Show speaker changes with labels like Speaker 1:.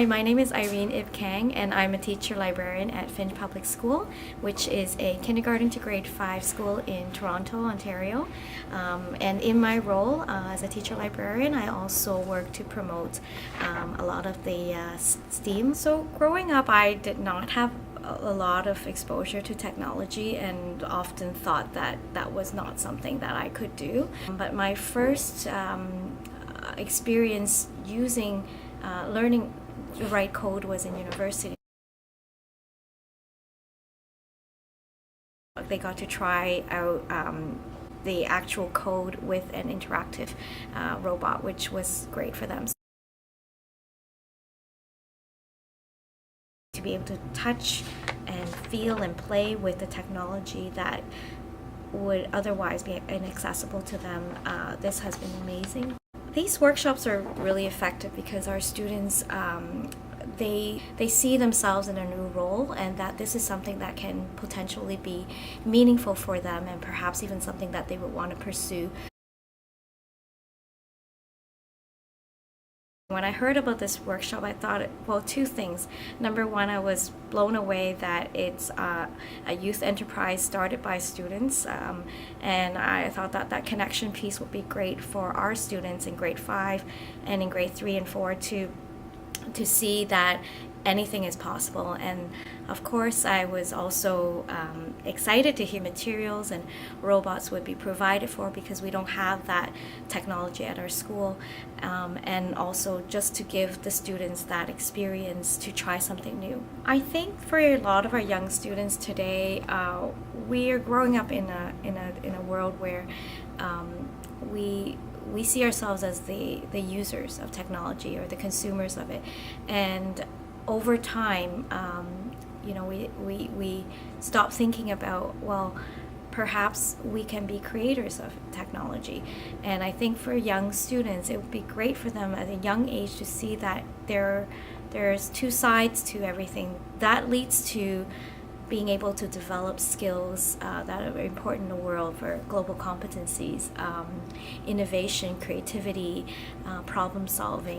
Speaker 1: my name is Irene Ip Kang, and I'm a teacher-librarian at Finch Public School, which is a kindergarten to grade 5 school in Toronto, Ontario. And in my role as a teacher-librarian, I also work to promote a lot of the STEAM. So growing up, I did not have a lot of exposure to technology and often thought that that was not something that I could do. But my first experience learning to write code was in university. They got to try out the actual code with an interactive robot, which was great for them. To be able to touch and feel and play with the technology that would otherwise be inaccessible to them, this has been amazing. These workshops are really effective because our students, they see themselves in a new role, and that this is something that can potentially be meaningful for them and perhaps even something that they would want to pursue. When I heard about this workshop, I thought, well, two things. Number one, I was blown away that it's a youth enterprise started by students, and I thought that that connection piece would be great for our students in grade 5 and in grade 3 and 4 to see that anything is possible. And of course, I was also excited to hear materials and robots would be provided for, because we don't have that technology at our school, and also just to give the students that experience to try something new. I think for a lot of our young students today, we are growing up in a world where we see ourselves as the users of technology or the consumers of it, and over time, we stop thinking about, well, perhaps we can be creators of technology. And I think for young students, it would be great for them at a young age to see that there's two sides to everything. That leads to being able to develop skills that are important in the world for global competencies, innovation, creativity, problem solving.